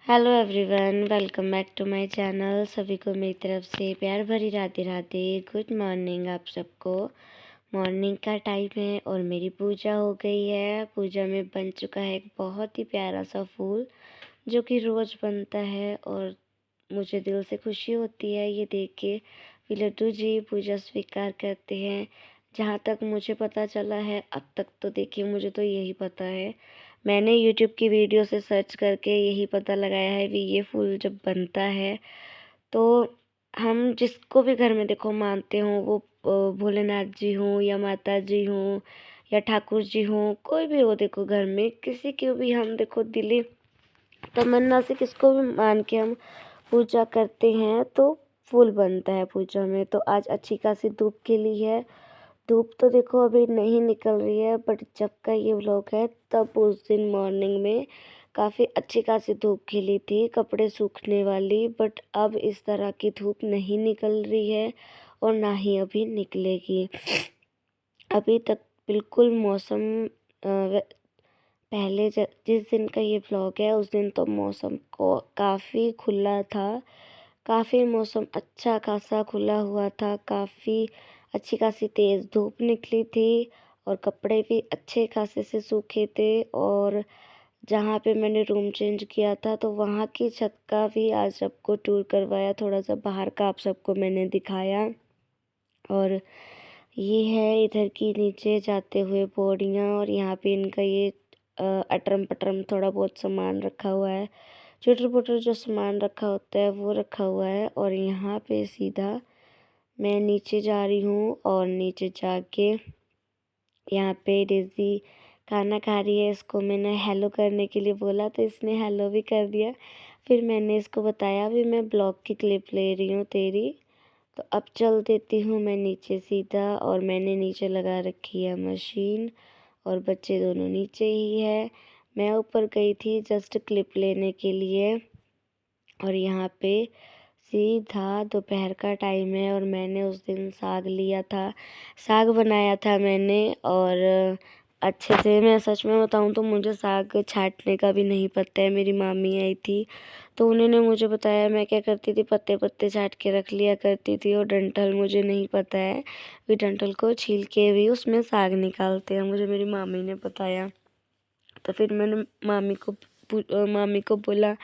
Hello everyone, welcome back to my channel. सभी को मेरी तरफ से प्यार भरी राधे राधे। गुड मॉर्निंग आप सबको। मॉर्निंग का टाइम है और मेरी पूजा हो गई है। पूजा में बन चुका है एक बहुत ही प्यारा सा फूल जो कि रोज़ बनता है और मुझे दिल से खुशी होती है ये देख के कि लड्डू जी पूजा स्वीकार करते हैं। जहाँ तक मुझे पता चला है अब तक तो देखिए मुझे तो यही पता है, मैंने यूट्यूब की वीडियो से सर्च करके यही पता लगाया है कि ये फूल जब बनता है तो हम जिसको भी घर में देखो मानते हों, वो भोलेनाथ जी हों या माता जी हों या ठाकुर जी हों, कोई भी हो देखो घर में किसी की भी हम देखो दिली तमन्ना से किसको भी मान के हम पूजा करते हैं तो फूल बनता है पूजा में। तो आज अच्छी खासी धूप खिली है। धूप तो देखो अभी नहीं निकल रही है, बट जब का ये व्लॉग है तब उस दिन मॉर्निंग में काफ़ी अच्छी खासी धूप खिली थी, कपड़े सूखने वाली। बट अब इस तरह की धूप नहीं निकल रही है और ना ही अभी निकलेगी। अभी तक बिल्कुल मौसम पहले जिस दिन का ये व्लॉग है उस दिन तो मौसम को काफ़ी खुला था, काफ़ी मौसम अच्छा खासा खुला हुआ था, काफ़ी अच्छी खासी तेज़ धूप निकली थी और कपड़े भी अच्छे खासे से सूखे थे। और जहाँ पे मैंने रूम चेंज किया था तो वहाँ की छत का भी आज सबको टूर करवाया, थोड़ा सा बाहर का आप सबको मैंने दिखाया। और ये है इधर की नीचे जाते हुए पौड़ियाँ और यहाँ पे इनका ये अटरम पटरम थोड़ा बहुत सामान रखा हुआ है, चुटर पुटर जो सामान रखा होता है वो रखा हुआ है। और यहाँ पे सीधा मैं नीचे जा रही हूँ और नीचे जाके यहाँ पे डेज़ी खाना खा रही है। इसको मैंने हेलो करने के लिए बोला तो इसने हेलो भी कर दिया। फिर मैंने इसको बताया भी मैं ब्लॉग की क्लिप ले रही हूँ तेरी, तो अब चल देती हूँ मैं नीचे सीधा। और मैंने नीचे लगा रखी है मशीन और बच्चे दोनों नीचे ही है। मैं ऊपर गई थी जस्ट क्लिप लेने के लिए और यहाँ पे सीधा दोपहर का टाइम है और मैंने उस दिन साग लिया था, साग बनाया था मैंने। और अच्छे से मैं सच में बताऊँ तो मुझे साग छाँटने का भी नहीं पता है। मेरी मामी आई थी तो उन्होंने मुझे बताया, मैं क्या करती थी पत्ते पत्ते छाँट के रख लिया करती थी। और डंठल मुझे नहीं पता है कि डंठल को छील के भी उसमें साग निकालते हैं, मुझे मेरी मामी ने बताया। तो फिर मैंने मामी को बोला,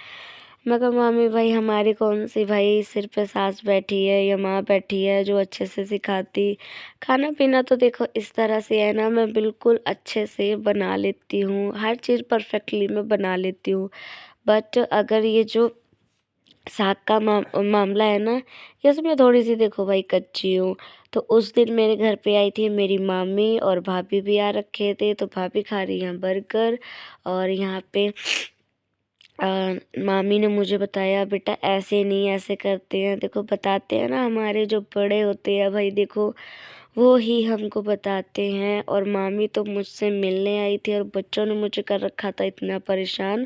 मैं कहा मामी भाई हमारी कौन सी भाई सिर पे सास बैठी है या माँ बैठी है जो अच्छे से सिखाती। खाना पीना तो देखो इस तरह से है ना, मैं बिल्कुल अच्छे से बना लेती हूँ, हर चीज़ परफेक्टली मैं बना लेती हूँ। बट अगर ये जो साग का मामला है ना, इसमें थोड़ी सी देखो भाई कच्ची हूँ। तो उस दिन मेरे घर पे आई थी मेरी मामी और भाभी भी आ रखे थे, तो भाभी खा रही हैं बर्गर और यहाँ पे मामी ने मुझे बताया बेटा ऐसे नहीं ऐसे करते हैं। देखो बताते हैं ना हमारे जो बड़े होते हैं भाई, देखो वो ही हमको बताते हैं। और मामी तो मुझसे मिलने आई थी और बच्चों ने मुझे कर रखा था इतना परेशान।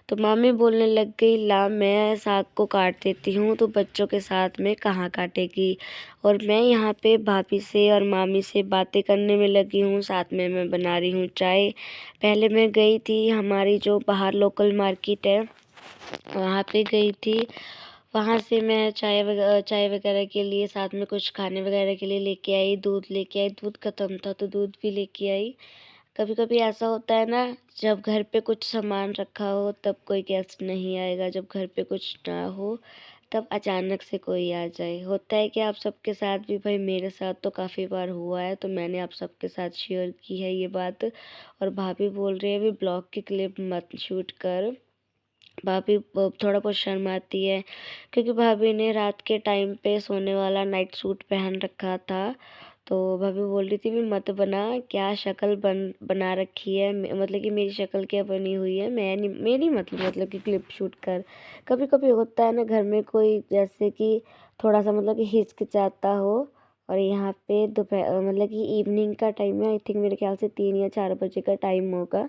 तो मामी बोलने लग गई ला मैं साग को काट देती हूँ तो बच्चों के साथ में कहाँ काटेगी। और मैं यहाँ पे भाभी से और मामी से बातें करने में लगी हूँ, साथ में मैं बना रही हूँ चाय। पहले मैं गई थी हमारी जो बाहर लोकल मार्केट है वहाँ पे गई थी, वहाँ से मैं चाय वगैरह के लिए साथ में कुछ खाने वगैरह के लिए लेके आई, दूध लेके आई, दूध ख़त्म था तो दूध भी लेके आई। कभी कभी ऐसा होता है ना, जब घर पे कुछ सामान रखा हो तब कोई गेस्ट नहीं आएगा, जब घर पे कुछ ना हो तब अचानक से कोई आ जाए। होता है कि आप सबके साथ भी, भाई मेरे साथ तो काफ़ी बार हुआ है, तो मैंने आप सबके साथ शेयर की है ये बात। और भाभी बोल रही है भी ब्लॉग की क्लिप मत शूट कर। भाभी थोड़ा बहुत शर्माती है क्योंकि भाभी ने रात के टाइम पे सोने वाला नाइट सूट पहन रखा था। तो भाभी बोल रही थी भी मत बना, क्या शक्ल बना रखी है, मतलब कि मेरी शक्ल क्या बनी हुई है, मैं नहीं मेरी मतलब कि क्लिप शूट कर। कभी कभी होता है ना घर में कोई जैसे कि थोड़ा सा मतलब कि हिचकिचाता हो। और यहाँ पे दोपहर मतलब कि इवनिंग का टाइम है, आई थिंक मेरे ख्याल से 3 या 4 बजे का टाइम होगा।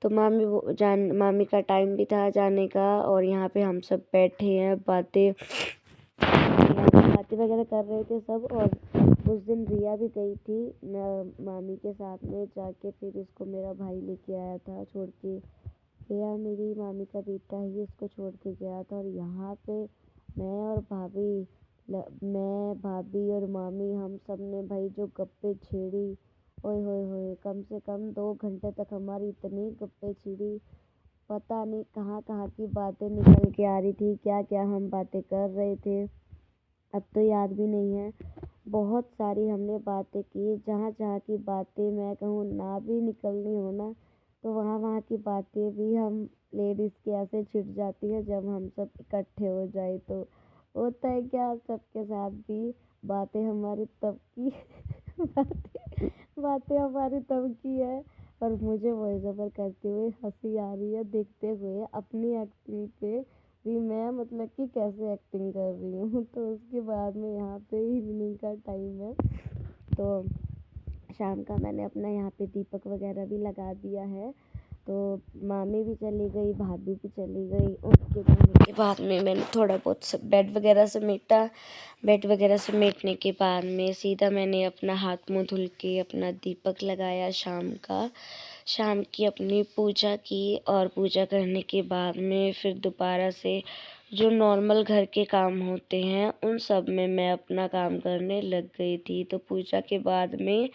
तो मामी का टाइम भी था जाने का और यहाँ पे हम सब बैठे हैं बातें वगैरह कर रहे थे सब। और उस दिन रिया भी गई थी मामी के साथ में जाके, फिर इसको मेरा भाई लेके आया था छोड़ के। श्रेया मेरी मामी का बेटा ही उसको छोड़ के गया था। और यहाँ पे मैं भाभी और मामी हम सब ने भाई जो गप्पे छेड़ी, ओए होए होए, कम से कम 2 घंटे तक हमारी इतनी गप्पे छिड़ी, पता नहीं कहाँ कहाँ की बातें निकल के आ रही थी, क्या क्या हम बातें कर रहे थे, अब तो याद भी नहीं है। बहुत सारी हमने बातें की, जहाँ जहाँ की बातें मैं कहूँ ना भी निकलनी हो ना, तो वहाँ वहाँ की बातें भी हम लेडीज़ के ऐसे छिड़ जाती है जब हम सब इकट्ठे हो जाए। तो होता है क्या, सबके साथ भी बातें हमारी तब की बातें हमारी तब की है। और मुझे वॉइस ओवर करते हुए हंसी आ रही है, देखते हुए अपनी एक्टिंग पे भी मैं मतलब कि कैसे एक्टिंग कर रही हूँ। तो उसके बाद में यहाँ पे इवनिंग का टाइम है, तो शाम का मैंने अपना यहाँ पे दीपक वगैरह भी लगा दिया है। तो मामी भी चली गई, भाभी भी चली गई। उनके जाने के बाद में मैंने थोड़ा बहुत बेड वगैरह समेटा। बेड वगैरह समेटने के बाद में सीधा मैंने अपना हाथ मुँह धुल के अपना दीपक लगाया शाम की अपनी पूजा की। और पूजा करने के बाद में फिर दोबारा से जो नॉर्मल घर के काम होते हैं उन सब में मैं अपना काम करने लग गई थी। तो पूजा के बाद में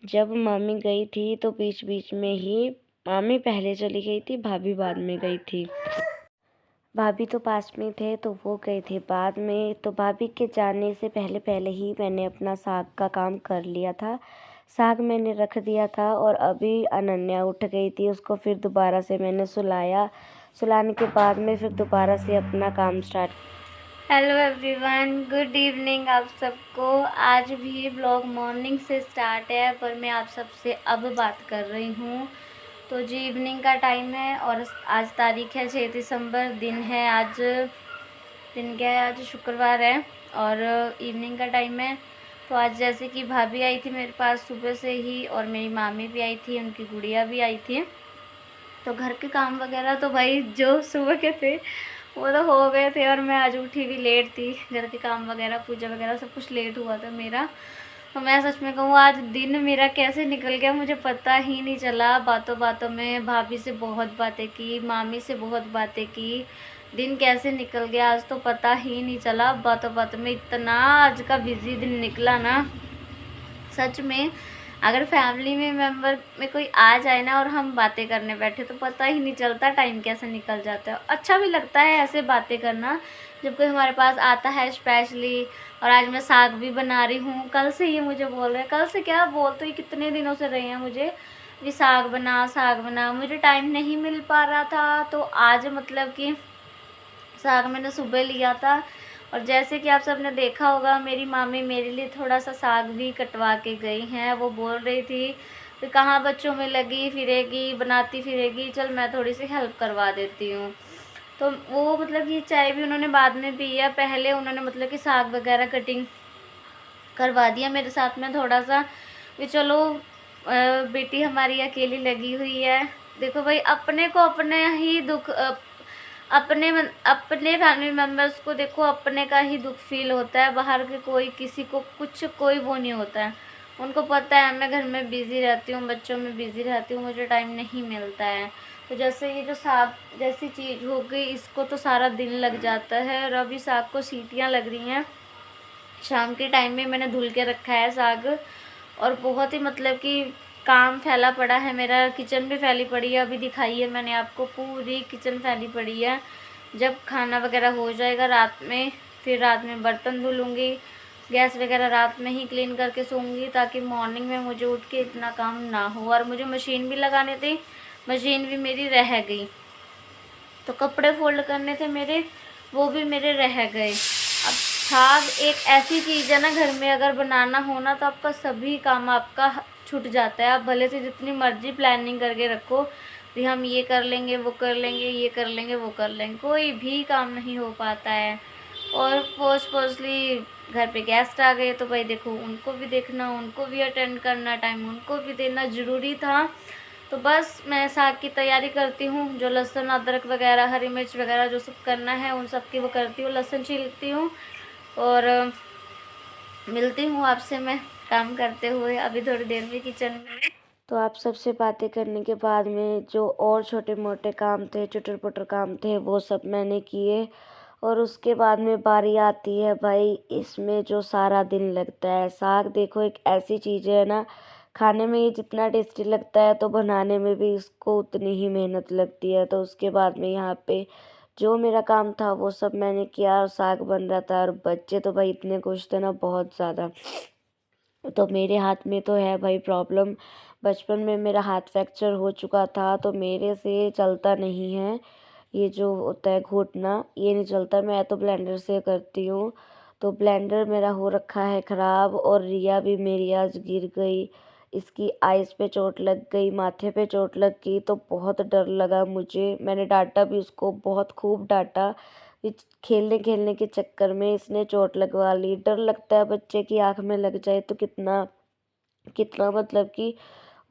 जब मामी गई थी तो बीच बीच में ही मामी पहले चली गई थी, भाभी बाद में गई थी। भाभी तो पास में थे तो वो गए थे बाद में। तो भाभी के जाने से पहले पहले ही मैंने अपना साग का काम कर लिया था। साग मैंने रख दिया था और अभी अनन्या उठ गई थी, उसको फिर दोबारा से मैंने सुलाया। सुलाने के बाद में फिर दोबारा से अपना काम start. Hello everyone, good evening आप सबको। आज भी ब्लॉग मॉर्निंग से स्टार्ट है पर मैं आप सबसे अब बात कर रही हूँ। तो जी इवनिंग का टाइम है और आज तारीख है 6 दिसंबर, दिन है आज, दिन क्या है, आज शुक्रवार है और इवनिंग का टाइम है। तो आज जैसे कि भाभी आई थी मेरे पास सुबह से ही और मेरी मामी भी आई थी, उनकी गुड़िया भी आई थी। तो घर के काम वगैरह तो भाई जो सुबह के थे वो तो हो गए थे और मैं आज उठी भी लेट थी। घर के काम वगैरह पूजा वगैरह सब कुछ लेट हुआ था मेरा। तो मैं सच में कहूँ आज दिन मेरा कैसे निकल गया मुझे पता ही नहीं चला। बातों बातों में भाभी से बहुत बातें की, मामी से बहुत बातें की, दिन कैसे निकल गया आज तो पता ही नहीं चला। बातों बातों में इतना आज का बिजी दिन निकला ना, सच में। अगर फैमिली में मेंबर में कोई आ जाए ना और हम बातें करने बैठे तो पता ही नहीं चलता टाइम कैसे निकल जाता है। अच्छा भी लगता है ऐसे बातें करना जब कोई हमारे पास आता है स्पेशली। और आज मैं साग भी बना रही हूँ, कल से ये मुझे बोल रहे हैं, कल से क्या बोल तो ये कितने दिनों से रहे हैं मुझे भी साग बना, मुझे टाइम नहीं मिल पा रहा था। तो आज मतलब कि साग मैंने सुबह लिया था और जैसे कि आप सबने देखा होगा मेरी मामी मेरे लिए थोड़ा सा साग भी कटवा के गई हैं। वो बोल रही थी कि कहाँ बच्चों में लगी फिरेगी, बनाती फिरेगी, चल मैं थोड़ी सी हेल्प करवा देती हूँ। तो वो मतलब कि चाय भी उन्होंने बाद में पी है, पहले उन्होंने मतलब कि साग वगैरह कटिंग करवा दिया मेरे साथ में थोड़ा सा कि चलो बेटी हमारी अकेली लगी हुई है। देखो भाई अपने को अपने ही दुख अपने फैमिली मेम्बर्स को देखो अपने का ही दुख फील होता है, बाहर के कोई किसी को कुछ कोई वो नहीं होता है। उनको पता है मैं घर में बिज़ी रहती हूँ, बच्चों में बिज़ी रहती हूँ, मुझे टाइम नहीं मिलता है। तो जैसे ये जो साग जैसी चीज़ हो गई इसको तो सारा दिन लग जाता है। और अभी साग को सीटियाँ लग रही हैं, शाम के टाइम में मैंने धुल के रखा है साग। और बहुत ही मतलब कि काम फैला पड़ा है मेरा, किचन भी फैली पड़ी है, अभी दिखाई है मैंने आपको, पूरी किचन फैली पड़ी है। जब खाना वगैरह हो जाएगा रात में फिर रात में बर्तन धुलूँगी, गैस वगैरह रात में ही क्लीन करके सोऊंगी ताकि मॉर्निंग में मुझे उठ के इतना काम ना हो। और मुझे मशीन भी लगाने थी, मशीन भी मेरी रह गई। तो कपड़े फोल्ड करने थे मेरे, वो भी मेरे रह गए। अब साग एक ऐसी चीज़ है ना घर में अगर बनाना हो ना तो आपका सभी काम आपका छूट जाता है। आप भले से जितनी मर्जी प्लानिंग करके रखो भी हम ये कर लेंगे वो कर लेंगे ये कर लेंगे वो कर लेंगे, कोई भी काम नहीं हो पाता है। और फर्स्टली घर पे गेस्ट आ गए तो भाई देखो उनको भी देखना, उनको भी अटेंड करना, टाइम उनको भी देना ज़रूरी था। तो बस मैं साग की तैयारी करती हूँ, जो लहसुन अदरक वगैरह हरी मिर्च वगैरह जो सब करना है उन सब की वो करती हूँ, लहसुन छीलती हूँ और मिलती हूँ आपसे मैं काम करते हुए अभी थोड़ी देर में किचन में। तो आप सबसे बातें करने के बाद में जो और छोटे मोटे काम थे, चुटर पुटर काम थे, वो सब मैंने किए। और उसके बाद में बारी आती है भाई, इसमें जो सारा दिन लगता है। साग देखो एक ऐसी चीज़ है ना, खाने में ये जितना टेस्टी लगता है तो बनाने में भी इसको उतनी ही मेहनत लगती है। तो उसके बाद में यहाँ पे जो मेरा काम था वो सब मैंने किया और साग बन रहा था। और बच्चे तो भाई इतने खुश थे ना, बहुत ज़्यादा। तो मेरे हाथ में तो है भाई प्रॉब्लम। बचपन में मेरा हाथ फ्रैक्चर हो चुका था, तो मेरे से चलता नहीं है ये जो होता है घोटना, ये नहीं चलता। मैं तो ब्लेंडर से करती हूँ। तो ब्लेंडर मेरा हो रखा है ख़राब। और रिया भी मेरी आज गिर गई, इसकी आइज़ पे चोट लग गई, माथे पे चोट लग गई। तो बहुत डर लगा मुझे, मैंने डांटा भी उसको, बहुत खूब डांटा। इस खेलने खेलने के चक्कर में इसने चोट लगवा ली। डर लगता है बच्चे की आँख में लग जाए तो कितना कितना मतलब कि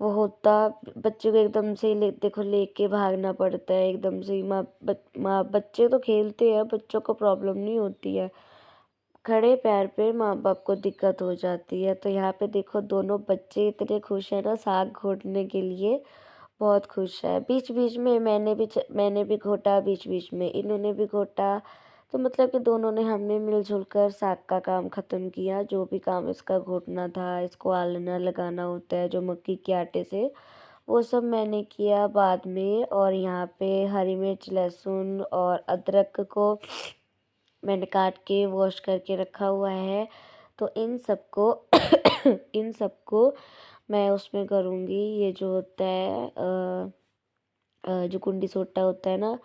वो होता। बच्चे को एकदम से ही देखो लेके भागना पड़ता है एकदम से ही। माँ बच्चे तो खेलते हैं, बच्चों को प्रॉब्लम नहीं होती है। खड़े पैर पे माँ बाप को दिक्कत हो जाती है। तो यहाँ पे देखो दोनों बच्चे इतने खुश हैं ना साग घोटने के लिए, बहुत खुश है। बीच बीच में मैंने भी घोटा, बीच बीच में इन्होंने भी घोटा। तो मतलब कि दोनों ने, हमने मिलजुल कर साग का काम ख़त्म किया। जो भी काम इसका घोटना था, इसको आलना लगाना होता है जो मक्की के आटे से, वो सब मैंने किया बाद में। और यहाँ पे हरी मिर्च, लहसुन और अदरक को मैंने काट के वॉश करके रखा हुआ है। तो इन सबको इन सबको मैं उसमें करूँगी। ये जो होता है जो कुंडी सोटा होता है ना,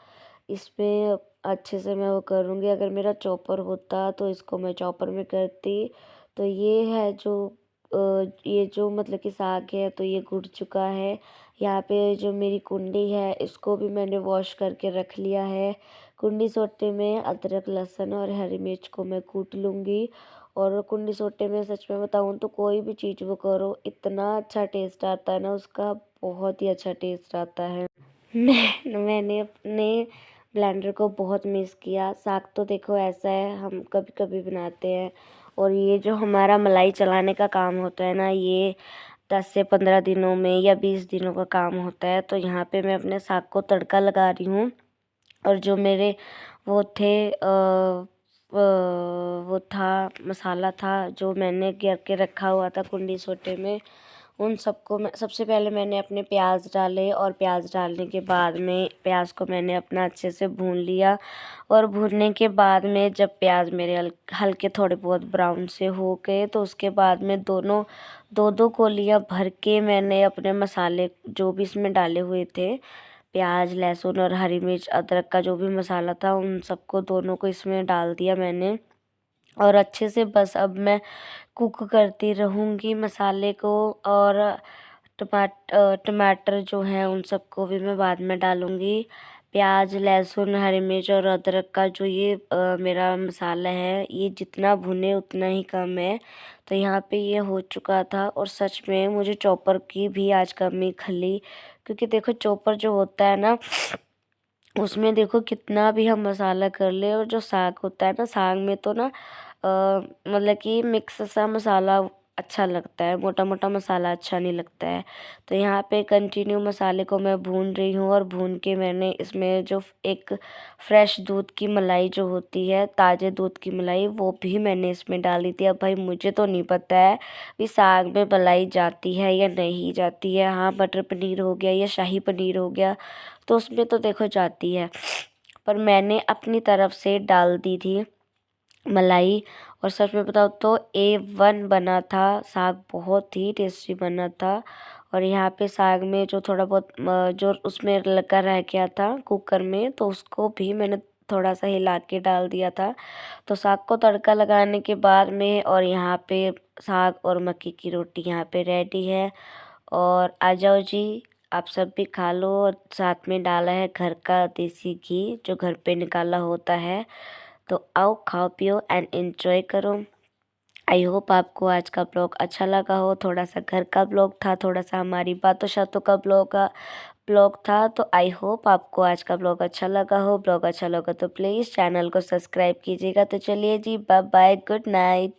इसमें अच्छे से मैं वो करूँगी। अगर मेरा चॉपर होता तो इसको मैं चॉपर में करती। तो ये है जो ये जो मतलब कि साग है, तो ये घुट चुका है। यहाँ पे जो मेरी कुंडी है इसको भी मैंने वॉश करके रख लिया है। कुंडी सोटे में अदरक, लहसुन और हरी मिर्च को मैं कूट लूँगी। और कुंडी सोटे में सच में बताऊँ तो कोई भी चीज़ वो करो, इतना अच्छा टेस्ट आता है ना उसका, बहुत ही अच्छा टेस्ट आता है। मैंने अपने ब्लेंडर को बहुत मिस किया। साग तो देखो ऐसा है, हम कभी कभी बनाते हैं। और ये जो हमारा मलाई चलाने का काम होता है ना, ये 10 से 15 दिनों में या 20 दिनों का काम होता है। तो यहाँ पे मैं अपने साग को तड़का लगा रही हूँ। और जो मेरे वो थे वो था, मसाला था जो मैंने गिर के रखा हुआ था कुंडी सोटे में, उन सबको मैं सबसे पहले मैंने अपने प्याज डाले। और प्याज डालने के बाद में प्याज को मैंने अपना अच्छे से भून लिया। और भूनने के बाद में जब प्याज मेरे हल्के थोड़े बहुत ब्राउन से हो गए, तो उसके बाद में दोनों दो दो कोलियाँ भर के मैंने अपने मसाले जो भी इसमें डाले हुए थे, प्याज, लहसुन और हरी मिर्च, अदरक का जो भी मसाला था, उन सबको दोनों को इसमें डाल दिया मैंने। और अच्छे से बस अब मैं कुक करती रहूँगी मसाले को। और टमाटर जो हैं उन सबको भी मैं बाद में डालूँगी। प्याज, लहसुन, हरी मिर्च और अदरक का जो ये मेरा मसाला है, ये जितना भुने उतना ही कम है। तो यहाँ पे ये हो चुका था। और सच में मुझे चॉपर की भी आज कमी खली, क्योंकि देखो चॉपर जो होता है ना, उसमें देखो कितना भी हम मसाला कर ले, और जो साग होता है ना, साग में तो ना मतलब कि मिक्स सा मसाला अच्छा लगता है, मोटा मोटा मसाला अच्छा नहीं लगता है। तो यहाँ पे कंटिन्यू मसाले को मैं भून रही हूँ। और भून के मैंने इसमें जो एक फ्रेश दूध की मलाई जो होती है, ताज़े दूध की मलाई, वो भी मैंने इसमें डाली थी। अब भाई मुझे तो नहीं पता है कि साग में मलाई जाती है या नहीं जाती है। हाँ, मटर पनीर हो गया या शाही पनीर हो गया, तो उसमें तो देखो जाती है। पर मैंने अपनी तरफ से डाल दी थी मलाई। और सच में बताओ तो A1 बना था साग, बहुत ही टेस्टी बना था। और यहाँ पे साग में जो थोड़ा बहुत जो उसमें लगा रह गया था कुकर में, तो उसको भी मैंने थोड़ा सा हिला के डाल दिया था। तो साग को तड़का लगाने के बाद में, और यहाँ पे साग और मक्की की रोटी यहाँ पे रेडी है। और आ जाओ जी, आप सब भी खा लो। और साथ में डाला है घर का देसी घी जो घर पे निकाला होता है। तो आओ, खाओ पियो एंड एंजॉय करो। आई होप आपको आज का ब्लॉग अच्छा लगा हो। थोड़ा सा घर का ब्लॉग था, थोड़ा सा हमारी बातों शातों का ब्लॉग था। तो आई होप आपको आज का ब्लॉग अच्छा लगा हो। ब्लॉग अच्छा लगा तो प्लीज़ चैनल को सब्सक्राइब कीजिएगा। तो चलिए जी, बाय बाय, गुड नाइट।